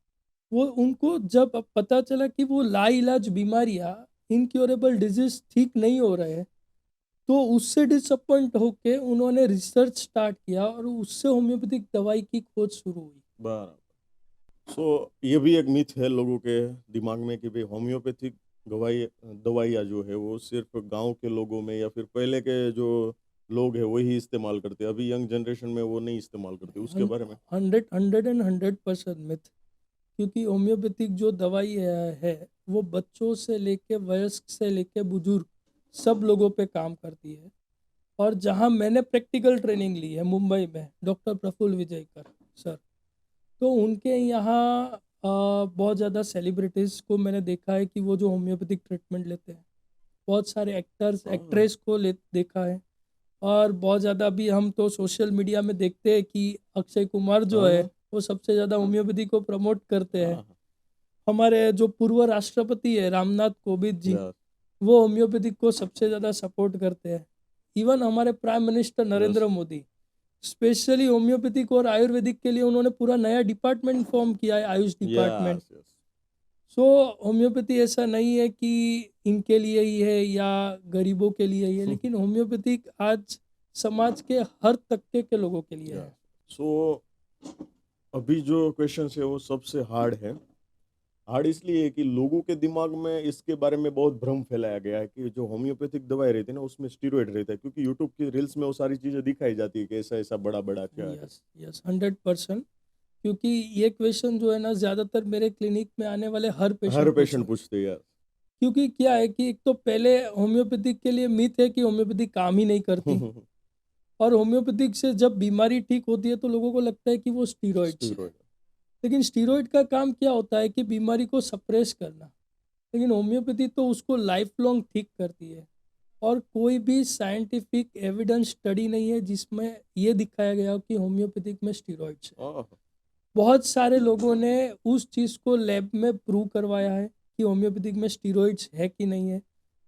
वो उनको जब अब पता चला कि वो लाइलाज बीमारियां, इनक्योरेबल डिजीज ठीक नहीं हो रहे हैं, तो उससे डिसअपॉइंट होके उन्होंने रिसर्च स्टार्ट किया और उससे होम्योपैथिक दवाई की खोज शुरू हुई। बराबर। सो ये भी एक मिथ है लोगों के दिमाग में कि भाई होम्योपैथिक दवाइयाँ जो है वो सिर्फ गांव के लोगों में या फिर पहले के जो लोग हैं वही इस्तेमाल करते हैं, अभी यंग जनरेशन में वो नहीं इस्तेमाल करते, उसके बारे में? 100% मिथ। क्योंकि होम्योपैथिक जो दवाई है वो बच्चों से लेके वयस्क से लेके बुजुर्ग सब लोगों पे काम करती है। और जहाँ मैंने प्रैक्टिकल ट्रेनिंग ली है मुंबई में, डॉक्टर प्रफुल्ल विजयकर सर, तो उनके यहाँ बहुत ज़्यादा सेलिब्रिटीज़ को मैंने देखा है कि वो जो होम्योपैथिक ट्रीटमेंट लेते हैं। बहुत सारे एक्टर्स हाँ। एक्ट्रेस को ले देखा है। और बहुत ज़्यादा अभी हम तो सोशल मीडिया में देखते हैं कि अक्षय कुमार जो है हाँ। वो सबसे ज़्यादा होम्योपैथी को प्रमोट करते हैं। हाँ। हमारे जो पूर्व राष्ट्रपति है रामनाथ कोविंद जी, यस। वो होम्योपैथिक को सबसे ज़्यादा सपोर्ट करते हैं। इवन हमारे prime minister yes. Narendra Modi specially homeopathic और आयुर्वेदिक के लिए उन्होंने पूरा नया डिपार्टमेंट फॉर्म किया है, आयुष डिपार्टमेंट। यस। यस। सो होम्योपैथी ऐसा नहीं है कि इनके लिए ही है या गरीबों के लिए ही है, लेकिन होम्योपैथिक आज समाज के हर तबके के लोगों के लिए यस। है। सो अभी जो क्वेश्चन है वो सबसे हार्ड है। हार्ड इसलिए है कि लोगों के दिमाग में इसके बारे में बहुत भ्रम फैलाया गया है कि जो होम्योपैथिक दवाई रहती है ना उसमें स्टीरॉयड रहता है, क्योंकि यूट्यूब की रील्स में वो सारी चीजें दिखाई जाती है कि ऐसा ऐसा बड़ा बड़ा क्या है। Yes yes 100%। क्योंकि ये क्वेश्चन जो है ना ज़्यादातर मेरे क्लिनिक में आने वाले हर हर पेशेंट पूछते पेशेंट हैं। पूछते हैं यार। क्योंकि क्या है कि एक तो पहले होम्योपैथिक के लिए मिथ है कि होम्योपैथिक काम ही नहीं करती। और होम्योपैथिक से जब बीमारी ठीक होती है तो लोगों को लगता है कि वो स्टीरॉइड से है। स्टीरॉयड। लेकिन स्टीरॉइड का काम क्या होता है कि बीमारी को सप्रेस करना। लेकिन होम्योपैथी तो उसको लाइफ लॉन्ग ठीक करती है। और कोई भी साइंटिफिक एविडेंस स्टडी नहीं है जिसमें ये दिखाया गया हो कि होम्योपैथिक में स्टीरॉइड्स है। ओह। बहुत सारे लोगों ने उस चीज़ को लैब में प्रूव करवाया है कि होम्योपैथिक में स्टीरॉइड्स है कि नहीं है।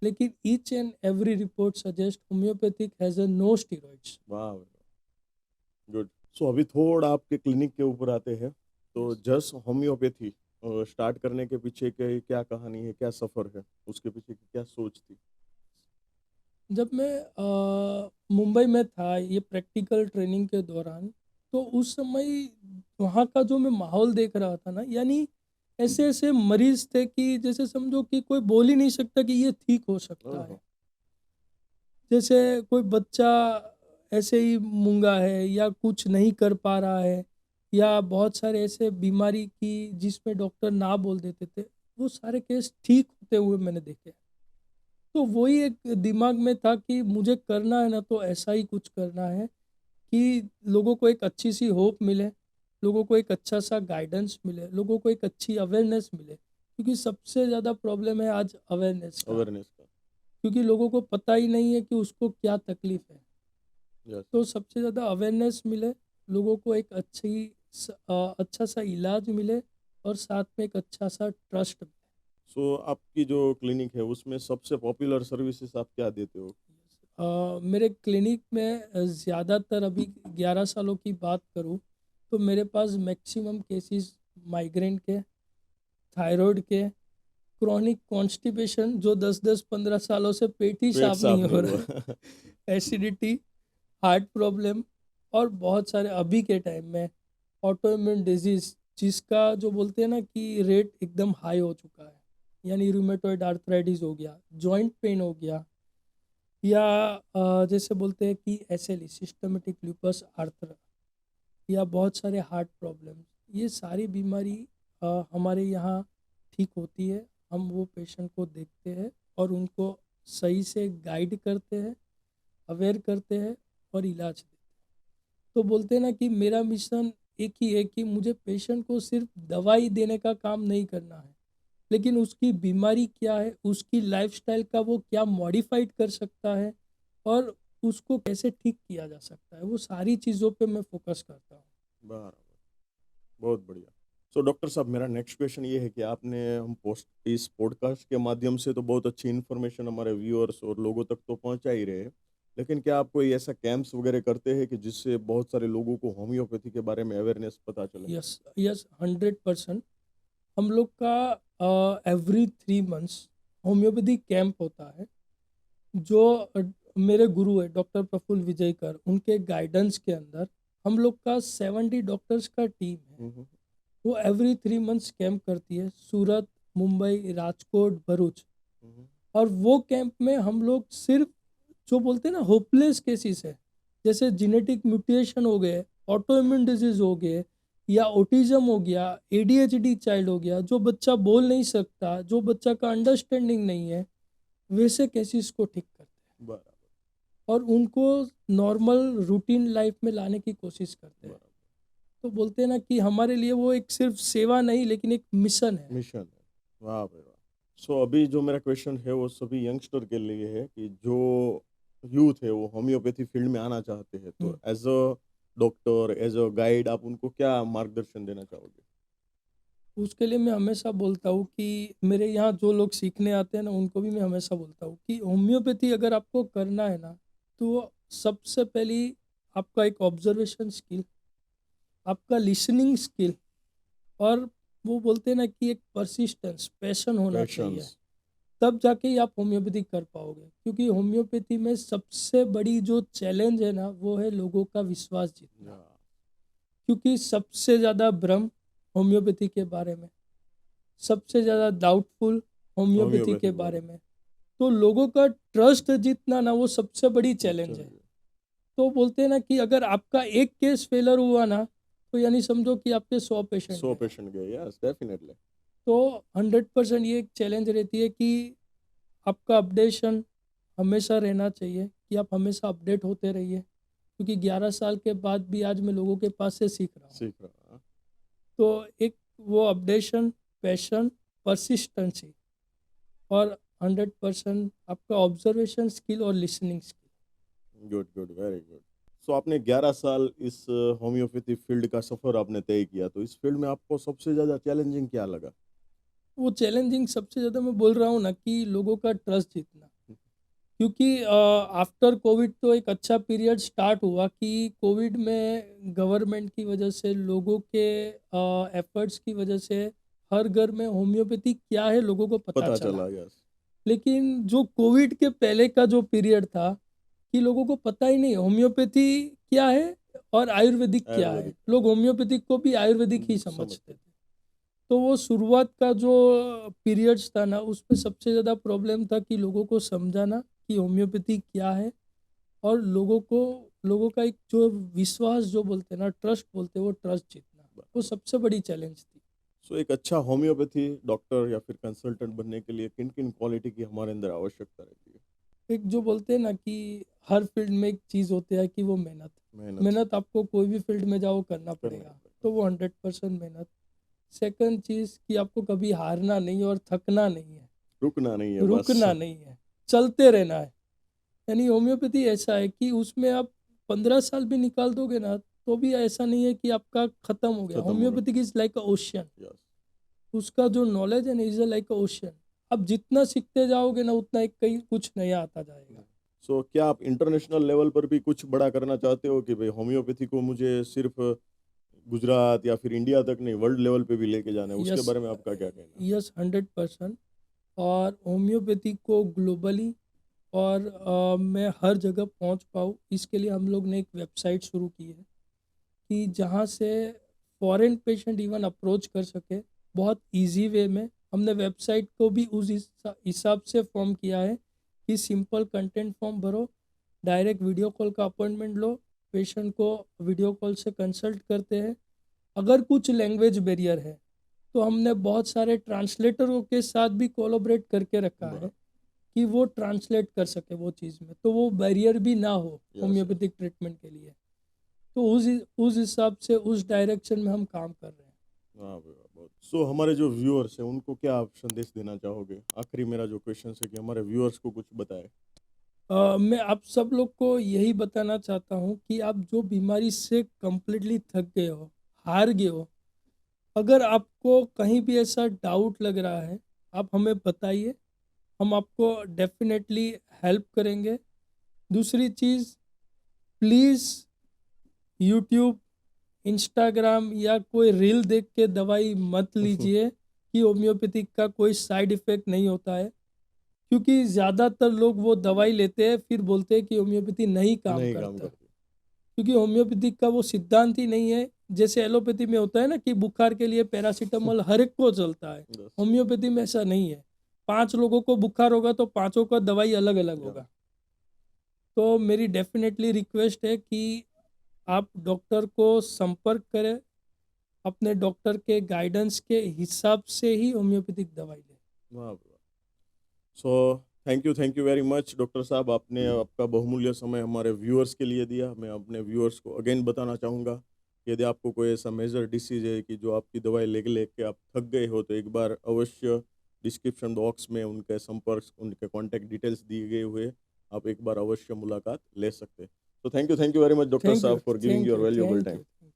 लेकिन each and every report suggest homeopathic has a no steroids. वाह। गुड। सो अभी थोड़ा आपके क्लिनिक के ऊपर आते हैं। तो यस। जस्ट होम्योपैथी स्टार्ट करने के पीछे क्या कहानी है, क्या सफर है, उसके पीछे की क्या सोच थी? जब मैं मुंबई में था ये प्रैक्टिकल ट्रेनिंग के दौरान, तो उस समय वहाँ का जो मैं माहौल देख रहा था ना, यानी ऐसे ऐसे मरीज थे कि जैसे समझो कि कोई बोल ही नहीं सकता कि ये ठीक हो सकता ओह। है। जैसे कोई बच्चा ऐसे ही मूंगा है या कुछ नहीं कर पा रहा है, या बहुत सारे ऐसे बीमारी की जिसमें डॉक्टर ना बोल देते थे, वो सारे केस ठीक होते हुए मैंने देखे। तो वही एक दिमाग में था कि मुझे करना है ना तो ऐसा ही कुछ करना है कि लोगों को एक अच्छी सी होप मिले, लोगों को एक अच्छा सा गाइडेंस मिले, लोगों को एक अच्छी अवेयरनेस मिले, क्योंकि सबसे ज़्यादा प्रॉब्लम है आज अवेयरनेस का। अवेयरनेस का। क्योंकि लोगों को पता ही नहीं है कि उसको क्या तकलीफ है। यस। तो सबसे ज़्यादा अवेयरनेस मिले, लोगों को एक अच्छा सा इलाज मिले और साथ में एक अच्छा सा ट्रस्ट मिले। सो आपकी जो क्लिनिक है उसमें सबसे पॉपुलर सर्विसेज आप क्या देते हो? मेरे क्लिनिक में ज़्यादातर अभी 11 सालों की बात करूँ तो मेरे पास मैक्सिमम केसेस माइग्रेन के, थायराइड के, क्रॉनिक कॉन्स्टिपेशन जो 10-10 15 सालों से पेट ही पेट साफ नहीं साफ नहीं हो रहा है, हुआ। एसिडिटी, हार्ट प्रॉब्लम और बहुत सारे अभी के टाइम में ऑटो इम्यून डिजीज़ जिसका जो बोलते हैं ना कि रेट एकदम हाई हो चुका है, यानी रूमेटॉइड आर्थराइटिस हो गया, जॉइंट पेन हो गया, या जैसे बोलते हैं कि एसएलई सिस्टमेटिक लूपस आर्थरा, या बहुत सारे हार्ट प्रॉब्लम, ये सारी बीमारी हमारे यहाँ ठीक होती है। हम वो पेशेंट को देखते हैं और उनको सही से गाइड करते हैं, अवेयर करते हैं और इलाज देते हैं। तो बोलते हैं ना कि मेरा मिशन एक ही है कि मुझे पेशेंट को सिर्फ दवाई देने का काम नहीं करना है, लेकिन उसकी बीमारी क्या है, उसकी लाइफस्टाइल का वो क्या मॉडिफाइड कर सकता है और उसको कैसे ठीक किया जा सकता है, वो सारी चीज़ों पे मैं फोकस करता हूँ। बराबर, बहुत बढ़िया। सो डॉक्टर साहब, मेरा नेक्स्ट क्वेश्चन ये है कि आपने हम पोस्ट इस पॉडकास्ट के माध्यम से तो बहुत अच्छी इन्फॉर्मेशन हमारे व्यूअर्स और लोगों तक तो पहुंचा ही रहे हैं, लेकिन क्या आप कोई ऐसा कैंप्स वगैरह करते हैं कि जिससे बहुत सारे लोगों को होम्योपैथी के बारे में अवेयरनेस पता चले? Yes, yes, 100%। हम लोग का एवरी 3 मंथ्स होम्योपैथी कैंप होता है, जो मेरे गुरु है डॉक्टर प्रफुल्ल विजयकर, उनके गाइडेंस के अंदर हम लोग का 70 डॉक्टर्स का टीम है। हम्म, वो एवरी 3 मंथ्स कैंप करती है, सूरत, मुंबई, राजकोट, भरूच। हम्म, और वो कैंप में हम लोग सिर्फ जो बोलते हैं ना होपलेस केसेस है, जैसे जेनेटिक म्यूटेशन हो गए, ऑटो इम्यून डिजीज हो गए, या ऑटिज्म हो गया, एडीएचडी चाइल्ड हो गया, जो बच्चा बोल नहीं सकता, जो बच्चा का अंडरस्टैंडिंग नहीं है, वैसे केसेस को ठीक करते हैं बराबर, और उनको नॉर्मल रूटीन लाइफ में लाने की कोशिश करते हैं। बराबर। तो बोलते हैं ना कि हमारे लिए वो एक सिर्फ सेवा नहीं लेकिन एक मिशन है। मिशन है, वाह भाई वाह। सो अभी जो मेरा क्वेश्चन है वो सभी यंगस्टर के लिए है कि जो यूथ है वो होम्योपैथी फील्ड में आना चाहते हैं, तो hmm. As a doctor, as a guide, आप उनको क्या मार्गदर्शन देना चाहोगे? उसके लिए मैं हमेशा बोलता हूँ कि मेरे यहाँ जो लोग सीखने आते हैं ना उनको भी मैं हमेशा बोलता हूँ कि होम्योपैथी अगर आपको करना है ना, तो सबसे पहली आपका एक ऑब्जर्वेशन स्किल, आपका लिसनिंग स्किल, और वो बोलते हैं ना कि एक परसिस्टेंस, पैशन होना चाहिए। पैशंस। तब जाके ही आप होम्योपैथी कर पाओगे, क्योंकि होम्योपैथी में सबसे बड़ी जो चैलेंज है ना वो है लोगों का विश्वास जीतना। क्योंकि सबसे ज़्यादा भ्रम होम्योपैथी के बारे में, सबसे ज़्यादा डाउटफुल होम्योपैथी होम्योपैथी के के बारे बारे में। में, तो लोगों का ट्रस्ट जीतना ना वो सबसे बड़ी चैलेंज है। चलिए। तो बोलते हैं ना कि अगर आपका एक केस फेलर हुआ ना, तो यानी समझो कि आपके 100 पेशेंट 100 गए। पेशेंट गए, यस डेफिनेटली। तो 100% ये एक चैलेंज रहती है कि आपका अपडेशन हमेशा रहना चाहिए, कि आप हमेशा अपडेट होते रहिए, क्योंकि 11 साल के बाद भी आज मैं लोगों के पास से सीख रहा हूँ। सीख रहा। तो एक वो अपडेशन, पैशन, परसिस्टेंसी और 100% आपका ऑब्जर्वेशन स्किल और listening skill. Good good, very good. So आपने 11 साल इस होम्योपैथी फील्ड का सफर आपने तय किया, तो इस फील्ड में आपको सबसे ज्यादा चैलेंजिंग क्या लगा? वो चैलेंजिंग सबसे ज़्यादा मैं बोल रहा हूँ ना कि लोगों का ट्रस्ट जीतना, क्योंकि आफ्टर कोविड तो एक अच्छा पीरियड स्टार्ट हुआ कि कोविड में गवर्नमेंट की वजह से, लोगों के एफर्ट्स की वजह से हर घर में होम्योपैथी क्या है लोगों को पता पता चला। चला, यस। लेकिन जो कोविड के पहले का जो पीरियड था कि लोगों को पता ही नहीं होम्योपैथी क्या है और आयुर्वेदिक क्या है, आयुर्वेदिक लोग होम्योपैथिक को भी आयुर्वेदिक ही समझते समझते। थे। तो वो शुरुआत का जो पीरियड्स था ना उसमें सबसे ज़्यादा प्रॉब्लम था कि लोगों को समझाना कि होम्योपैथी क्या है, और लोगों का एक जो विश्वास जो बोलते हैं ना, ट्रस्ट बोलते हैं, वो ट्रस्ट जीतना, वो सबसे बड़ी चैलेंज थी। सो एक अच्छा होम्योपैथी डॉक्टर या फिर कंसल्टेंट बनने के लिए किन किन क्वालिटी की हमारे अंदर आवश्यकता रहती है? एक जो बोलते हैं ना कि हर फील्ड में एक चीज़ होती है कि वो मेहनत। मेहनत मेहनत आपको कोई भी फील्ड में जाओ करना करना ही पड़ेगा, तो पड़ेगा। वो 100% मेहनत। सेकंड चीज़ कि आपको कभी हारना नहीं और थकना नहीं है, रुकना नहीं है बस। रुकना नहीं है, चलते रहना है। यानी होम्योपैथी ऐसा है कि उसमें आप 15 साल भी निकाल दोगे ना, तो भी ऐसा नहीं है कि आपका खत्म हो गया। खत्म हो homeopathic is like a ocean, गया, यस। उसका जो नॉलेज है ना इज लाइक अ ओशियन। आप जितना सीखते जाओगे ना उतना एक कहीं कुछ नया आता जाएगा। सो क्या आप इंटरनेशनल लेवल पर भी कुछ बड़ा करना चाहते हो कि भाई होम्योपैथी को मुझे सिर्फ गुजरात या फिर इंडिया तक नहीं, वर्ल्ड लेवल पे भी लेके जाना है? उसके यस, बारे में आपका क्या कहना है? यस 100%। और होम्योपैथी को ग्लोबली और मैं हर जगह पहुंच पाऊँ, इसके लिए हम लोग ने एक वेबसाइट शुरू की है कि जहां से फॉरेन पेशेंट इवन अप्रोच कर सके बहुत इजी वे में। हमने वेबसाइट को भी उस हिसाब से फॉर्म किया है कि सिंपल कंटेंट फॉर्म भरो, डायरेक्ट वीडियो कॉल का अपॉइंटमेंट लो, पेशेंट को वीडियो कॉल से कंसल्ट करते हैं। अगर कुछ लैंग्वेज बैरियर है तो हमने बहुत सारे ट्रांसलेटरों के साथ भी कोलैबोरेट करके रखा है बराबर। कि वो ट्रांसलेट कर सके वो चीज़ में, तो वो बैरियर भी ना हो यस, यस। होम्योपैथिक ट्रीटमेंट के लिए। तो उस हिसाब से उस डायरेक्शन में हम काम कर रहे हैं। हाँ भाई, वाह, बहुत। सो हमारे जो व्यूअर्स हैं उनको क्या आप संदेश देना चाहोगे? आखिरी मेरा जो क्वेश्चन है कि हमारे व्यूअर्स को कुछ बताएं। मैं आप सब लोग को यही बताना चाहता हूँ कि आप जो बीमारी से कम्प्लीटली थक गए हो, हार गए हो, अगर आपको कहीं भी ऐसा डाउट लग रहा है, आप हमें बताइए, हम आपको डेफिनेटली हेल्प करेंगे। दूसरी चीज़, प्लीज़ यूट्यूब, इंस्टाग्राम या कोई रील देख के दवाई मत लीजिए कि होम्योपैथिक का कोई साइड इफ़ेक्ट नहीं होता है। क्योंकि ज़्यादातर लोग वो दवाई लेते हैं फिर बोलते हैं कि होम्योपैथी नहीं काम नहीं काम करता। करती। क्योंकि होम्योपैथिक का वो सिद्धांत ही नहीं है। जैसे एलोपैथी में होता है ना कि बुखार के लिए पैरासीटामोल हर एक को चलता है, यस। होम्योपैथी में ऐसा नहीं है। 5 लोगों को बुखार होगा तो पाँचों का दवाई अलग-अलग या होगा। तो मेरी डेफ़िनेटली रिक्वेस्ट है कि आप डॉक्टर को संपर्क करें, अपने डॉक्टर के गाइडेंस के हिसाब से ही होम्योपैथिक दवाई लें। वाह वाह। So thank you very much doctor साहब, आपने आपका बहुमूल्य समय हमारे व्यूअर्स के लिए दिया। मैं अपने व्यूअर्स को अगेन बताना चाहूँगा कि यदि आपको कोई ऐसा मेजर डिसीज है कि जो आपकी दवाई लेके आप थक गए हो, तो एक बार अवश्य डिस्क्रिप्शन बॉक्स में उनके संपर्क, उनके कॉन्टैक्ट डिटेल्स दिए गए हुए, आप एक बार अवश्य मुलाकात ले सकते हैं। तो thank you very much doctor thank you, साहब for giving thank your you, valuable thank time. You.